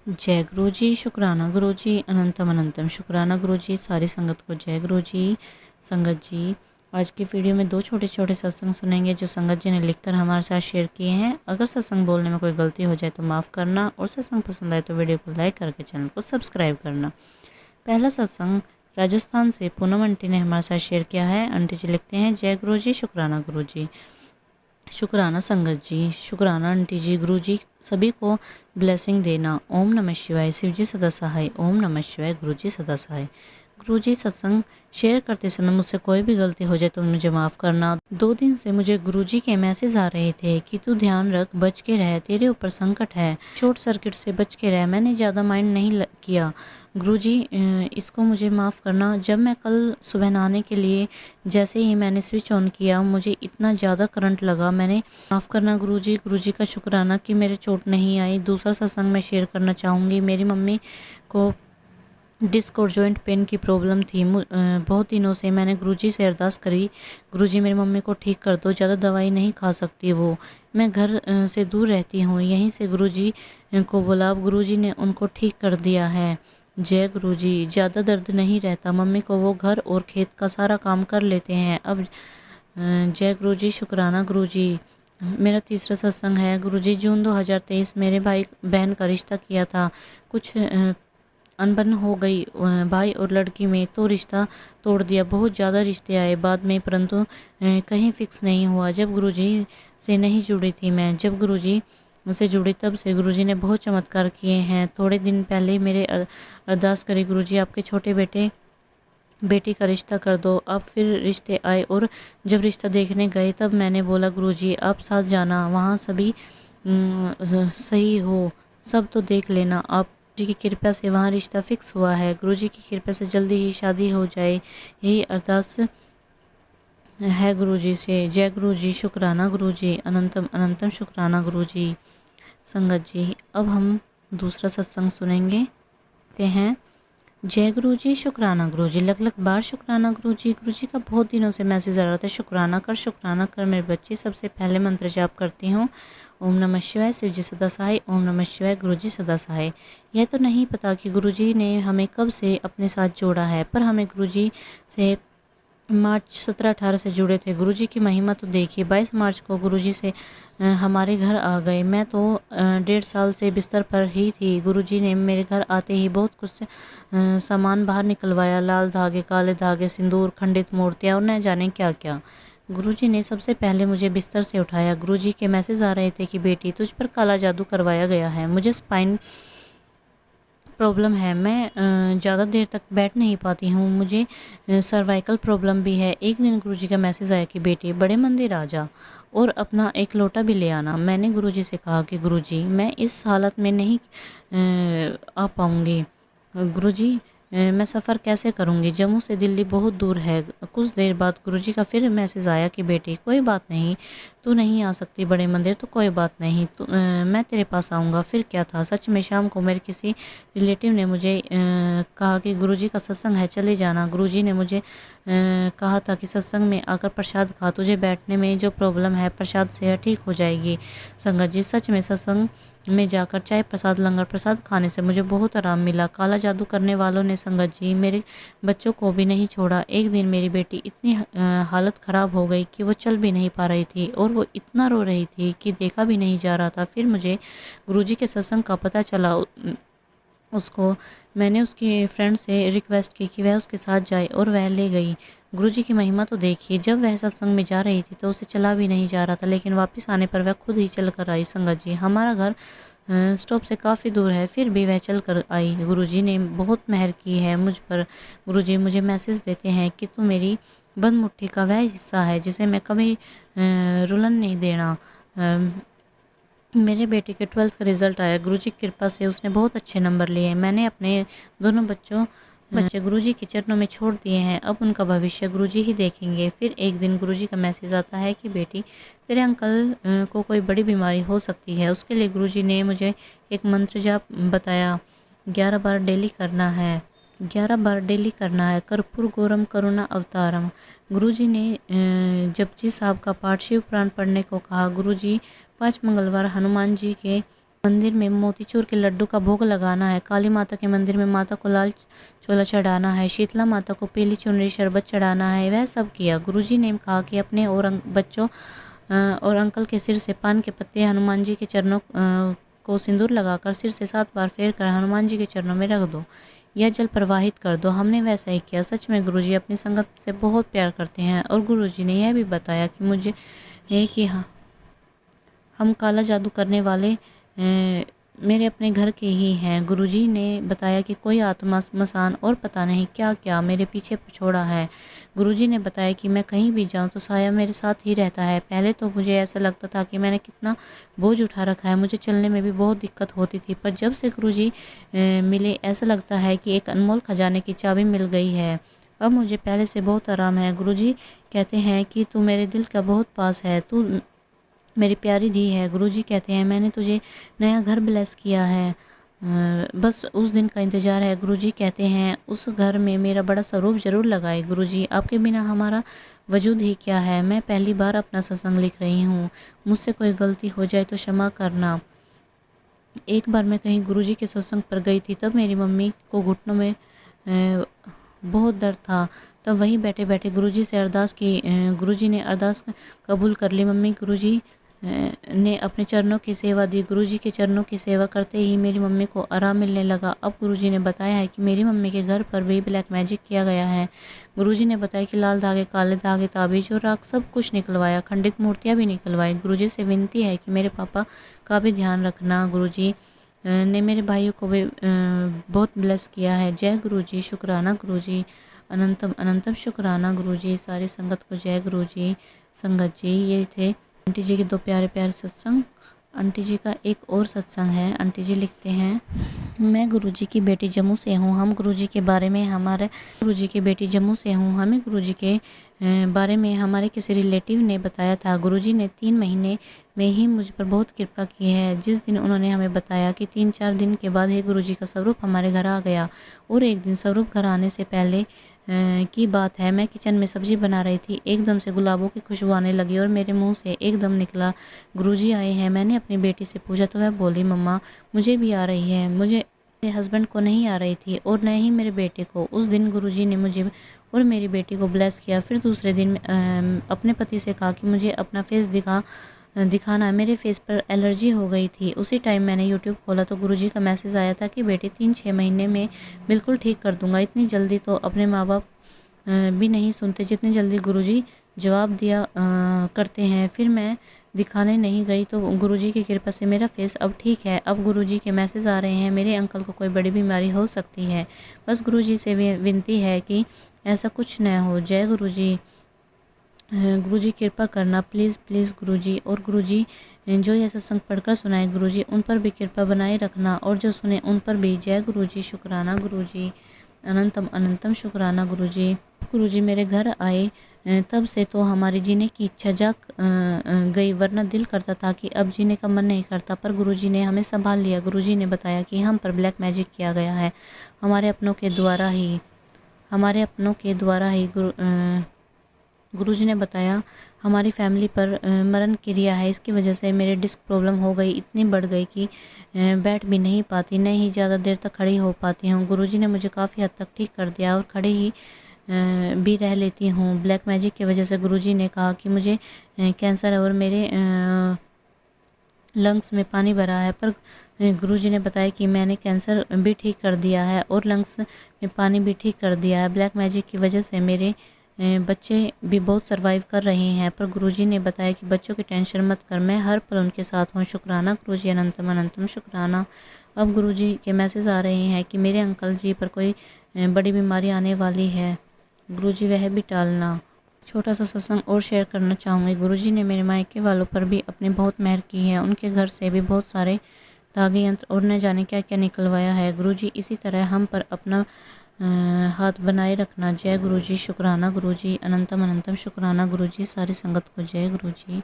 जय गुरु जी, शुक्राना गुरु जी, अनंतम अनंतम शुक्राना गुरु जी। सारी संगत को जय गुरु जी। संगत जी, आज की वीडियो में दो छोटे छोटे सत्संग सुनेंगे जो संगत जी ने लिखकर हमारे साथ शेयर किए हैं। अगर सत्संग बोलने में कोई गलती हो जाए तो माफ़ करना, और सत्संग पसंद आए तो वीडियो को लाइक करके चैनल को सब्सक्राइब करना। पहला सत्संग राजस्थान से पूनम आंटी ने हमारे साथ शेयर किया है। आंटी जी लिखते हैं, जय गुरु जी, शुक्राना गुरु जी। शुक्राना संगत जी, शुक्राना आंटी जी। गुरु जी सभी को ब्लेसिंग देना। ओम नमः शिवाय। शिव जी सदा सहाय। ओम नमः शिवाय। गुरु जी सदा सहाय। गुरु जी, सत्संग शेयर करते समय मुझसे कोई भी गलती हो जाए तो मुझे माफ़ करना। 2 दिन से मुझे गुरु जी के मैसेज आ रहे थे कि तू ध्यान रख, बच के रह, तेरे ऊपर संकट है, शॉर्ट सर्किट से बच के रह। मैंने ज़्यादा माइंड नहीं किया। गुरु जी इसको मुझे माफ़ करना। जब मैं कल सुबह नहाने के लिए जैसे ही मैंने स्विच ऑन किया, मुझे इतना ज़्यादा करंट लगा। मैंने माफ़ करना गुरु जी। गुरु जी का शुक्राना कि मेरे चोट नहीं आई। दूसरा सत्संग मैं शेयर करना चाहूँगी। मेरी मम्मी को डिस्क और जॉइंट पेन की प्रॉब्लम थी। बहुत दिनों से मैंने गुरुजी से अरदास करी, गुरुजी मेरी मम्मी को ठीक कर दो, ज़्यादा दवाई नहीं खा सकती वो, मैं घर से दूर रहती हूँ। यहीं से गुरुजी को बोला, अब गुरुजी ने उनको ठीक कर दिया है। जय गुरुजी। ज़्यादा दर्द नहीं रहता मम्मी को, वो घर और खेत का सारा काम कर लेते हैं अब। जय गुरुजी, शुक्राना गुरुजी। मेरा तीसरा सत्संग है। गुरुजी, जून 2023 मेरे भाई बहन का रिश्ता किया था। कुछ अनबन हो गई भाई और लड़की में, तो रिश्ता तोड़ दिया। बहुत ज़्यादा रिश्ते आए बाद में, परंतु कहीं फिक्स नहीं हुआ। जब गुरुजी से नहीं जुड़ी थी मैं, जब गुरुजी से जुड़ी तब से गुरुजी ने बहुत चमत्कार किए हैं। थोड़े दिन पहले मेरे अरदास करी, गुरुजी आपके छोटे बेटी का रिश्ता कर दो। अब फिर रिश्ते आए और जब रिश्ता देखने गए तब मैंने बोला, गुरुजी आप साथ जाना, वहाँ सभी सही हो, सब तो देख लेना। आप जी की कृपा से वहाँ रिश्ता फिक्स हुआ है। गुरुजी की कृपा से जल्दी ही शादी हो जाए, यही अरदास है गुरुजी से। जय गुरुजी, शुक्राना गुरुजी, अनंतम अनंतम शुक्राना गुरुजी। संगत जी, अब हम दूसरा सत्संग सुनेंगे ते हैं। जय गुरु जी, शुक्राना गुरु जी। लग लग बार शुक्राना गुरु जी। गुरु जी का बहुत दिनों से मैसेज आ रहा था, शुक्राना कर मेरे बच्चे। सबसे पहले मंत्र जाप करती हूँ, ओम नमः शिवाय। शिव जी सदा सहाय। ओम नमः शिवाय। गुरु जी सदा सहाय। यह तो नहीं पता कि गुरु जी ने हमें कब से अपने साथ जोड़ा है, पर हमें गुरु जी से मार्च 17-18 से जुड़े थे। गुरुजी की महिमा तो देखिए, 22 मार्च को गुरुजी से हमारे घर आ गए। मैं तो 1.5 साल से बिस्तर पर ही थी। गुरुजी ने मेरे घर आते ही बहुत कुछ सामान बाहर निकलवाया, लाल धागे, काले धागे, सिंदूर, खंडित मूर्तियाँ और न जाने क्या क्या। गुरुजी ने सबसे पहले मुझे बिस्तर से उठाया। गुरुजी के मैसेज आ रहे थे कि बेटी तुझ पर काला जादू करवाया गया है। मुझे स्पाइन प्रॉब्लम है, मैं ज़्यादा देर तक बैठ नहीं पाती हूँ। मुझे सर्वाइकल प्रॉब्लम भी है। एक दिन गुरुजी का मैसेज आया कि बेटी बड़े मंदिर आ जा और अपना एक लोटा भी ले आना। मैंने गुरुजी से कहा कि गुरुजी मैं इस हालत में नहीं आ पाऊँगी। गुरुजी मैं सफ़र कैसे करूँगी? जम्मू से दिल्ली बहुत दूर है। कुछ देर बाद गुरुजी का फिर मैसेज आया कि बेटी कोई बात नहीं, तू नहीं आ सकती बड़े मंदिर तो कोई बात नहीं, मैं तेरे पास आऊँगा। फिर क्या था, सच में शाम को मेरे किसी रिलेटिव ने मुझे कहा कि गुरुजी का सत्संग है, चले जाना। गुरुजी ने मुझे कहा था कि सत्संग में आकर प्रसाद खा, तुझे बैठने में जो प्रॉब्लम है प्रसाद से ठीक हो जाएगी। संगत जी, सच में सत्संग में जाकर चाय प्रसाद, लंगर प्रसाद खाने से मुझे बहुत आराम मिला। काला जादू करने वालों ने संगत जी मेरे बच्चों को भी नहीं छोड़ा। एक दिन मेरी बेटी इतनी हालत ख़राब हो गई कि वो चल भी नहीं पा रही थी और वो इतना रो रही थी कि देखा भी नहीं जा रहा था। फिर मुझे गुरुजी के सत्संग का पता चला। उसको मैंने उसकी फ्रेंड से रिक्वेस्ट की कि वह उसके साथ जाए और वह ले गई। गुरुजी की महिमा तो देखिए, जब वह सत्संग में जा रही थी तो उसे चला भी नहीं जा रहा था, लेकिन वापस आने पर वह खुद ही चल कर आई। संगत जी, हमारा घर स्टॉप से काफ़ी दूर है, फिर भी वह चल कर आई। गुरुजी ने बहुत मेहर की है मुझ पर। गुरुजी मुझे मैसेज देते हैं कि तू मेरी बंद मुट्ठी का वह हिस्सा है जिसे मैं कभी रुलन नहीं देना। मेरे बेटे के 12th का रिज़ल्ट आया। गुरुजी की कृपा से उसने बहुत अच्छे नंबर लिए। मैंने अपने दोनों बच्चे गुरुजी के चरणों में छोड़ दिए हैं। अब उनका भविष्य गुरुजी ही देखेंगे। फिर एक दिन गुरुजी का मैसेज आता है कि बेटी तेरे अंकल को कोई बड़ी बीमारी हो सकती है। उसके लिए गुरुजी ने मुझे एक मंत्र जाप बताया, 11 बार डेली करना है। 11 बार डेली करना है। कर्पूर गौरम करुणा अवतारम। गुरुजी ने जपजी साहब का पाठ शिव पुराण पढ़ने को कहा। गुरुजी 5 मंगलवार हनुमान जी के मंदिर में मोतीचूर के लड्डू का भोग लगाना है। काली माता के मंदिर में माता को लाल चोला चढ़ाना है। शीतला माता को पीली चुनरी शरबत चढ़ाना है। वह सब किया। गुरुजी ने कहा कि अपने और बच्चों और अंकल के सिर से पान के पत्ते हनुमान जी के चरणों को सिंदूर लगाकर सिर से 7 बार फेर कर हनुमान जी के चरणों में रख दो। यह जल प्रवाहित कर दो। हमने वैसा ही किया। सच में गुरुजी अपनी संगत से बहुत प्यार करते हैं। और गुरुजी ने यह भी बताया कि मुझे कि हम काला जादू करने वाले मेरे अपने घर के ही हैं। गुरुजी ने बताया कि कोई आत्मा स्मशान और पता नहीं क्या क्या मेरे पीछे छोड़ा है। गुरुजी ने बताया कि मैं कहीं भी जाऊं तो साया मेरे साथ ही रहता है। पहले तो मुझे ऐसा लगता था कि मैंने कितना बोझ उठा रखा है, मुझे चलने में भी बहुत दिक्कत होती थी, पर जब से गुरुजी मिले ऐसा लगता है कि एक अनमोल खजाने की चाबी मिल गई है। अब मुझे पहले से बहुत आराम है। गुरुजी कहते हैं कि तू मेरे दिल का बहुत पास है, तू मेरी प्यारी धी है। गुरुजी कहते हैं मैंने तुझे नया घर ब्लेस किया है, बस उस दिन का इंतज़ार है। गुरुजी कहते हैं उस घर में मेरा बड़ा स्वरूप जरूर लगाए। गुरुजी आपके बिना हमारा वजूद ही क्या है। मैं पहली बार अपना सत्संग लिख रही हूँ, मुझसे कोई गलती हो जाए तो क्षमा करना। एक बार मैं कहीं गुरुजी के सत्संग पर गई थी, तब मेरी मम्मी को घुटनों में बहुत दर्द था। तब वहीं बैठे बैठे गुरुजी से अरदास की। गुरुजी ने अरदास कबूल कर ली। मम्मी गुरुजी ने अपने चरणों की सेवा दी। गुरुजी के चरणों की सेवा करते ही मेरी मम्मी को आराम मिलने लगा। अब गुरुजी ने बताया है कि मेरी मम्मी के घर पर भी ब्लैक मैजिक किया गया है। गुरुजी ने बताया कि लाल धागे, काले धागे, ताबीज और राख सब कुछ निकलवाया, खंडित मूर्तियां भी निकलवाई। गुरुजी से विनती है कि मेरे पापा का भी ध्यान रखना। गुरुजी ने मेरे भाइयों को भी बहुत ब्लेस किया है। जय गुरुजी, शुक्राना गुरुजी, अनंतम अनंतम शुक्राना गुरुजी। सारी संगत को जय गुरुजी। संगत जी, ये थे आंटी जी के 2 प्यारे प्यारे सत्संग। आंटी जी का एक और सत्संग है। आंटी जी लिखते हैं, मैं गुरुजी की बेटी जम्मू से हूँ। हम गुरुजी के बारे में हमारे गुरुजी की बेटी जम्मू से हूँ। हमें गुरुजी के बारे में हमारे किसी रिलेटिव ने बताया था। गुरुजी ने 3 महीने में ही मुझ पर बहुत कृपा की है। जिस दिन उन्होंने हमें बताया कि 3-4 दिन के बाद ही गुरुजी का स्वरूप हमारे घर आ गया। और एक दिन स्वरूप घर आने से पहले की बात है, मैं किचन में सब्जी बना रही थी। एकदम से गुलाबों की खुशबू आने लगी और मेरे मुंह से एकदम निकला, गुरुजी आए हैं। मैंने अपनी बेटी से पूछा तो वह बोली, मम्मा मुझे भी आ रही है। मुझे मेरे हस्बैंड को नहीं आ रही थी और न ही मेरे बेटे को। उस दिन गुरुजी ने मुझे और मेरी बेटी को ब्लेस किया। फिर दूसरे दिन अपने पति से कहा कि मुझे अपना फेस दिखाना। मेरे फेस पर एलर्जी हो गई थी। उसी टाइम मैंने यूट्यूब खोला तो गुरुजी का मैसेज आया था कि बेटी 3-6 महीने में बिल्कुल ठीक कर दूंगा। इतनी जल्दी तो अपने माँ बाप भी नहीं सुनते जितनी जल्दी गुरुजी जवाब दिया करते हैं। फिर मैं दिखाने नहीं गई तो गुरुजी की कृपा से मेरा फेस अब ठीक है। अब गुरुजी के मैसेज आ रहे हैं मेरे अंकल को कोई बड़ी बीमारी हो सकती है, बस गुरुजी से विनती है कि ऐसा कुछ न हो। जय गुरुजी। गुरुजी कृपा करना प्लीज़ प्लीज़ गुरुजी। और गुरुजी जो ये सत्संग पढ़कर सुनाए गुरुजी उन पर भी कृपा बनाए रखना और जो सुने उन पर भी। जय गुरुजी, शुक्राना गुरुजी, अनंतम अनंतम शुक्राना गुरुजी। गुरुजी मेरे घर आए तब से तो हमारी जीने की इच्छा जाग गई, वरना दिल करता था कि अब जीने का मन नहीं करता, पर गुरुजी ने हमें संभाल लिया। गुरुजी ने बताया कि हम पर ब्लैक मैजिक किया गया है हमारे अपनों के द्वारा ही। गुरुजी ने बताया हमारी फैमिली पर मरण क्रिया है, इसकी वजह से मेरी डिस्क प्रॉब्लम हो गई, इतनी बढ़ गई कि बैठ भी नहीं पाती, न ही ज़्यादा देर तक खड़ी हो पाती हूँ। गुरुजी ने मुझे काफ़ी हद तक ठीक कर दिया और खड़े ही भी रह लेती हूँ। ब्लैक मैजिक की वजह से गुरुजी ने कहा कि मुझे कैंसर है और मेरे लंग्स में पानी भरा है, पर गुरुजी ने बताया कि मैंने कैंसर भी ठीक कर दिया है और लंग्स में पानी भी ठीक कर दिया है। ब्लैक मैजिक की वजह से मेरे बच्चे भी बहुत सरवाइव कर रहे हैं, पर गुरुजी ने बताया कि बच्चों की टेंशन मत कर, मैं हर पल उनके साथ हूँ। शुक्राना गुरुजी, अनंतम अनंतम शुक्राना। अब गुरुजी के मैसेज आ रहे हैं कि मेरे अंकल जी पर कोई बड़ी बीमारी आने वाली है, गुरुजी वह भी टालना। छोटा सा सत्संग और शेयर करना चाहूँगी। गुरुजी ने मेरे मायके वालों पर भी अपनी बहुत मेहर की है, उनके घर से भी बहुत सारे धागे यंत्र और न जाने क्या क्या निकलवाया है। गुरुजी इसी तरह हम पर अपना हाथ बनाए रखना। जय गुरुजी, शुक्राना गुरुजी, अनंतम अनंतम शुक्राना गुरुजी। सारी संगत को जय गुरुजी।